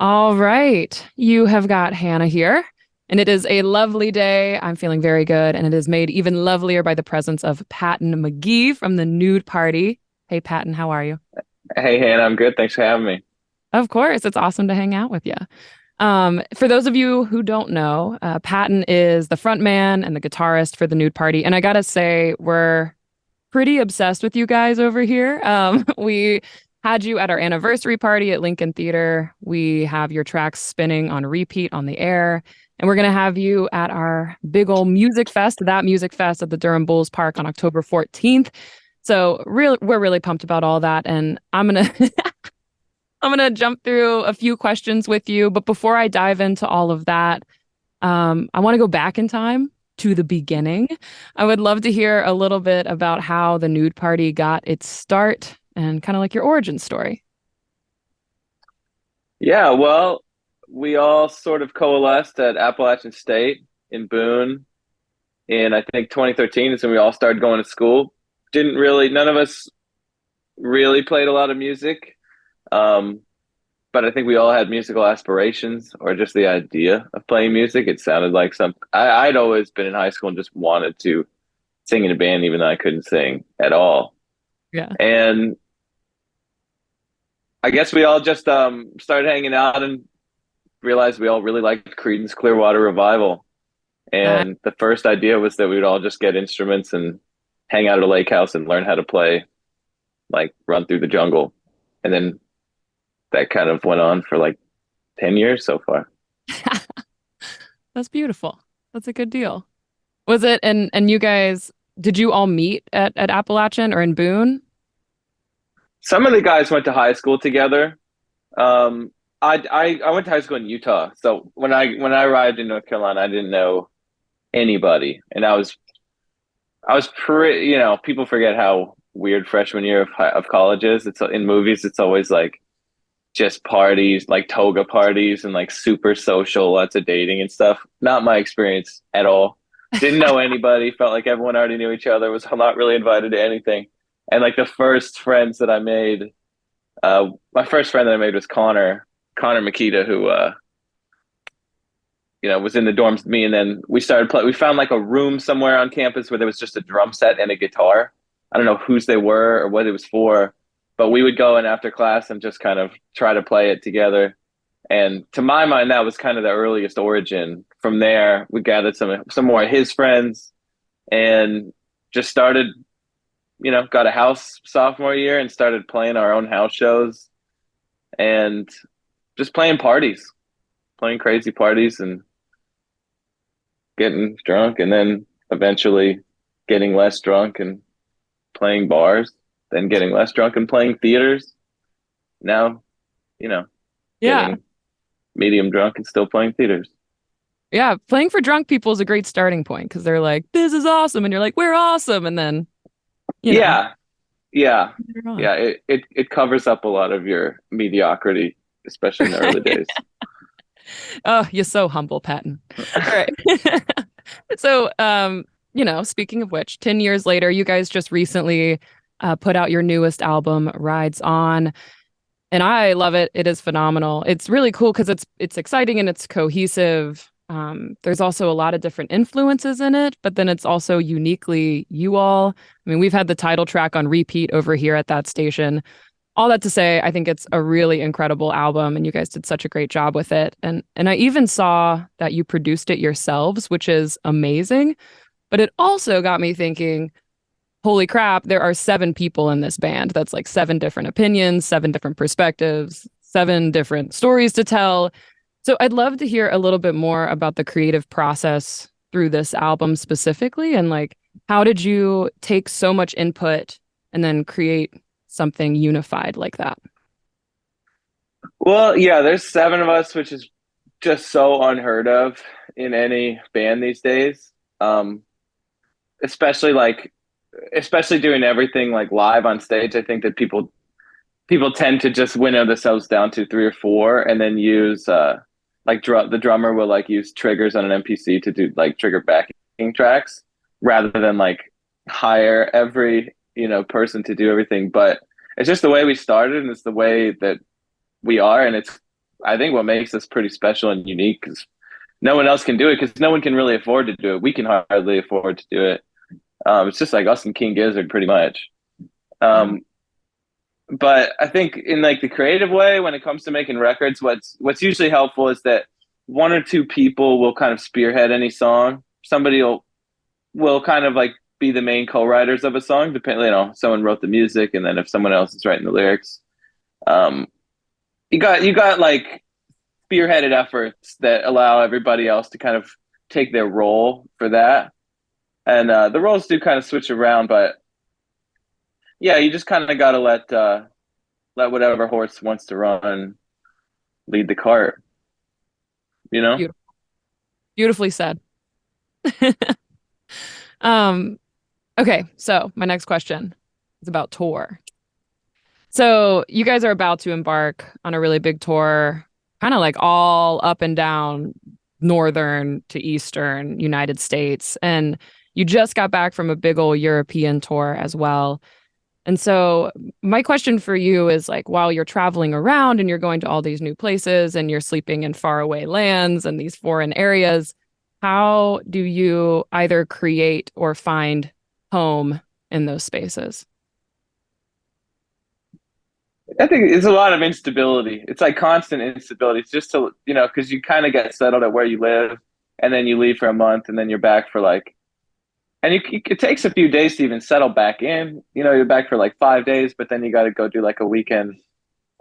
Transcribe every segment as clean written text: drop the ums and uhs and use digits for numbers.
All right. You have got Hannah here, and it is a lovely day. I'm feeling very good, and it is made even lovelier by the presence of Patton MaGee from the Nude Party. Hey, Patton, how are you? Hey, Hannah, I'm good. Thanks for having me. Of course, it's awesome to hang out with you. For those of you who don't know, Patton is the front man and the guitarist for the Nude Party, and I gotta say, we're pretty obsessed with you guys over here. We had you at our anniversary party at Lincoln Theater. We have your tracks spinning on repeat on the air. And we're going to have you at our big old music fest, that music fest at the Durham Bulls Park on October 14th. So we're really pumped about all that. And I'm gonna jump through a few questions with you. But before I dive into all of that, I want to go back in time to the beginning. I would love to hear a little bit about how the Nude Party got its start and kind of like your origin story. Yeah, well, we all sort of coalesced at Appalachian State in Boone in I think 2013 is when we all started going to school. Didn't really, none of us really played a lot of music, um, but I think we all had musical aspirations or just the idea of playing music. It sounded like I'd always been in high school and just wanted to sing in a band, even though I couldn't sing at all. Yeah. And I guess we all just started hanging out and realized we all really liked Creedence Clearwater Revival. That And the first idea was that we would all just get instruments and hang out at a lake house and learn how to play, like run through the jungle. And then that kind of went on for like 10 years so far. that's beautiful. That's a good deal. Was it and you guys did you all meet at Appalachian or in Boone? Some of the guys went to high school together. Um, I went to high school in Utah. So when I arrived in North Carolina, I didn't know anybody. And I was pretty, people forget how weird freshman year of college is. It's in movies, it's always like just parties, like toga parties and like super social, lots of dating and stuff. Not my experience at all. Didn't know anybody, felt like everyone already knew each other, was not really invited to anything. And like the first friends that I made, my first friend that I made was Connor Makita, who was in the dorms with me, and then we started play. We found like a room somewhere on campus where there was just a drum set and a guitar. I don't know whose they were or what it was for, but we would go in after class and just kind of try to play it together. And to my mind, that was kind of the earliest origin. From there, we gathered some more of his friends and just started, got a house sophomore year and started playing our own house shows and just playing crazy parties and getting drunk and then eventually getting less drunk and playing bars, then getting less drunk and playing theaters. Now, you know, Yeah. getting medium drunk and still playing theaters. Yeah, playing for drunk people is a great starting point because they're like, "This is awesome," and you're like, "We're awesome," and then you know, Yeah, yeah, later on. yeah. It covers up a lot of your mediocrity, especially in the early days. Oh, you're so humble, Patton. All right. So, speaking of which, 10 years later, you guys just recently put out your newest album, Rides On, and I love it. It is phenomenal. It's really cool because it's exciting and it's cohesive. There's also a lot of different influences in it, but then it's also uniquely you all. I mean, we've had the title track on repeat over here at that station. All that to say, I think it's a really incredible album, and you guys did such a great job with it. And I even saw that you produced it yourselves, which is amazing. But it also got me thinking, holy crap, there are seven people in this band. That's like seven different opinions, seven different perspectives, seven different stories to tell. So I'd love to hear a little bit more about the creative process through this album specifically, and like how did you take so much input and then create something unified like that? Well, yeah, there's seven of us, which is just so unheard of in any band these days. Um, especially like especially doing everything like live on stage. I think that people tend to just winnow themselves down to three or four and then use like the drummer will like use triggers on an MPC to do like trigger backing tracks rather than like hire every person to do everything. But it's just the way we started and it's the way that we are, and I think what makes us pretty special and unique because no one else can do it because no one can really afford to do it. We can hardly afford to do it. It's just like us and King Gizzard pretty much. Yeah. Um, but I think in like the creative way, when it comes to making records, what's usually helpful is that one or two people will kind of spearhead any song. Somebody will kind of like be the main co-writers of a song, depending, someone wrote the music, and then if someone else is writing the lyrics, um, you got like spearheaded efforts that allow everybody else to kind of take their role for that, and the roles do kind of switch around, but yeah, you just kind of got to let whatever horse wants to run lead the cart, you know? Beautiful. Beautifully said. Um, okay, so my next question is about tour. So you guys are about to embark on a really big tour, kind of like all up and down northern to eastern United States. And you just got back from a big old European tour as well. And so my question for you is like while you're traveling around and you're going to all these new places and you're sleeping in faraway lands and these foreign areas, how do you either create or find home in those spaces? I think it's a lot of instability. It's like constant instability. It's just to, because you kind of get settled at where you live and then you leave for a month and then you're back for like, and it takes a few days to even settle back in. You're back for like 5 days, but then you got to go do like a weekend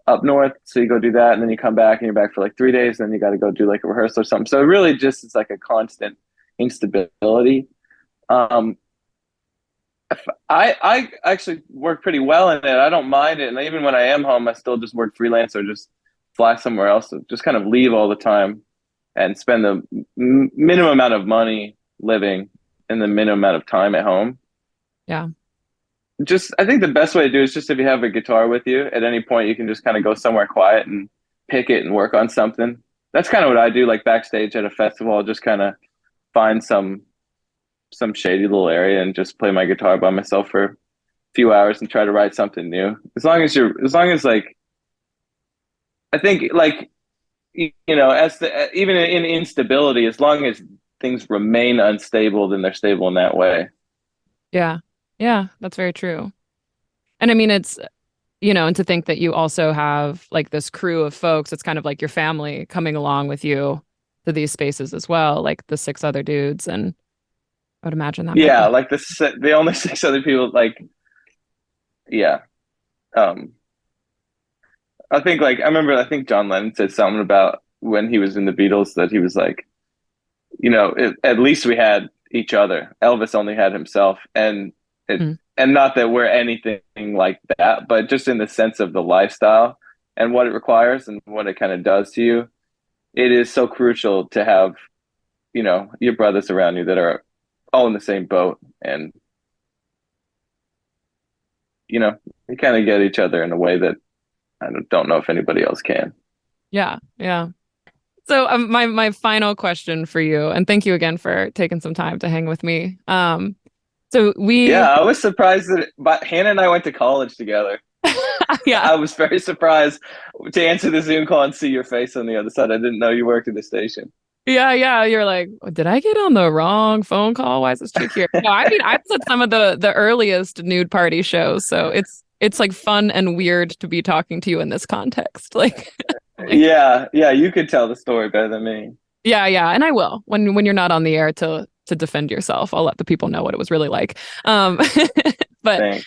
up north. So you go do that and then you come back and you're back for like 3 days. And then you got to go do like a rehearsal or something. So it really just is like a constant instability. Um, I actually work pretty well in it. I don't mind it, and even when I am home, I still just work freelance or just fly somewhere else. So just kind of leave all the time and spend the minimum amount of money living and the minimum amount of time at home. Yeah. Just I think the best way to do it is just if you have a guitar with you at any point, you can just kind of go somewhere quiet and pick it and work on something. That's kind of what I do, like backstage at a festival. I'll just kind of find some shady little area and just play my guitar by myself for a few hours and try to write something new. As long as like, I think like, as even in instability, as long as things remain unstable, then they're stable in that way. Yeah. Yeah, that's very true. And I mean, and to think that you also have like this crew of folks, it's kind of like your family coming along with you to these spaces as well, like the six other dudes. And I would imagine that might Yeah, be. like the only six other people, like, yeah. Um, I think John Lennon said something about when he was in the Beatles that he was like, at least we had each other. Elvis only had himself, Mm. and not that we're anything like that, but just in the sense of the lifestyle and what it requires and what it kind of does to you. It is so crucial to have, your brothers around you that are all in the same boat, and you kind of get each other in a way that I don't know if anybody else can. Yeah. Yeah. So my final question for you, and thank you again for taking some time to hang with me. So Yeah, we, I was surprised but Hannah and I went to college together. yeah, I was very surprised to answer the Zoom call and see your face on the other side. I didn't know you worked at the station. yeah, yeah. You're like, did I get on the wrong phone call? Why is this chick here? No, I mean, I've said some of the earliest nude party shows, so it's like fun and weird to be talking to you in this context. Like, Yeah, yeah, you could tell the story better than me. yeah, yeah, and I will when you're not on the air to defend yourself. I'll let the people know what it was really like. But Thanks.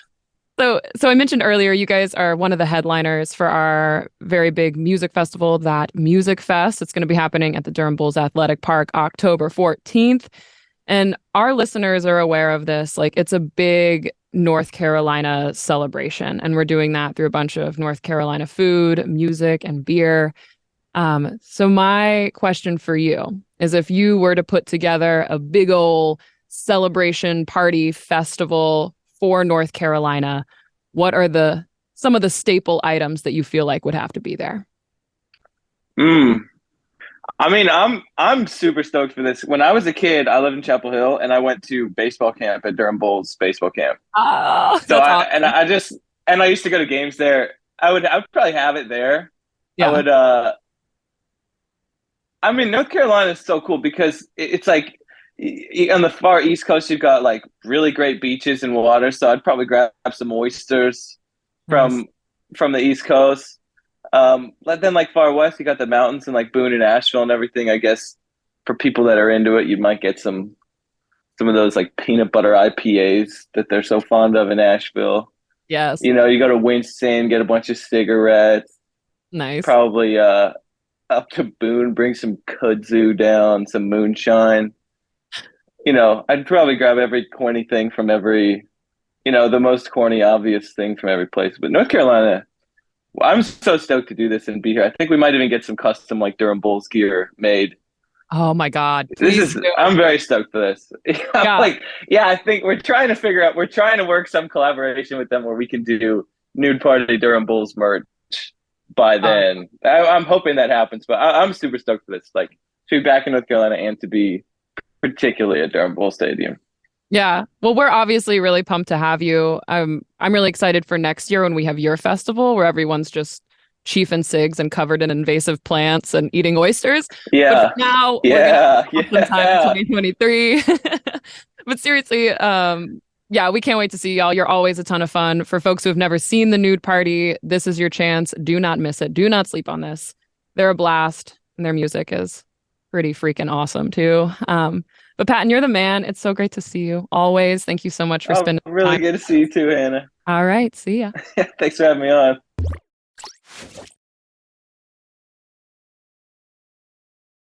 so I mentioned earlier, you guys are one of the headliners for our very big music festival, that Music Fest. It's going to be happening at the Durham Bulls Athletic Park October 14th. And our listeners are aware of this. Like, it's a big North Carolina celebration. And we're doing that through a bunch of North Carolina food, music, and beer. So my question for you is if you were to put together a big old celebration party festival for North Carolina, what are some of the staple items that you feel like would have to be there? Mm. I mean, I'm super stoked for this. When I was a kid, I lived in Chapel Hill and I went to baseball camp at Durham Bulls baseball camp. Oh, So that's I and awesome. I just and I used to go to games there. I would probably have it there. I Yeah. would I mean, North Carolina is so cool because it's like on the far East Coast, you've got like really great beaches and water. So I'd probably grab some oysters Nice. from the East Coast. But then like far west, you got the mountains and like Boone and Asheville and everything. I guess for people that are into it, you might get some of those like peanut butter IPAs that they're so fond of in Asheville. Yes. You know, you go to Winston, get a bunch of cigarettes, Nice. probably up to Boone, bring some kudzu down, some moonshine. You know, I'd probably grab every corny thing from every, the most corny, obvious thing from every place. But North Carolina, I'm so stoked to do this and be here. I think we might even get some custom like Durham Bulls gear made. Oh my God. Please do. I'm very stoked for this. I'm Yeah. like, yeah, I think we're trying to work some collaboration with them where we can do Nude Party Durham Bulls merch by Um, then. I'm hoping that happens, but I'm super stoked for this. Like, to be back in North Carolina and to be particularly at Durham Bull Stadium. yeah. Well, we're obviously really pumped to have you. I'm really excited for next year when we have your festival where everyone's just chief and cigs and covered in invasive plants and eating oysters. But for Yeah, now, we're gonna have yeah, an awesome time in yeah. 2023. But seriously, yeah, we can't wait to see y'all. You're always a ton of fun. For folks who have never seen the Nude Party, this is your chance. Do not miss it. Do not sleep on this. They're a blast, and their music is pretty freaking awesome too. But Patton, you're the man. It's so great to see you. Always. Thank you so much for Oh, spending really time. good to see you too, Hannah. All right. See ya. Thanks for having me on.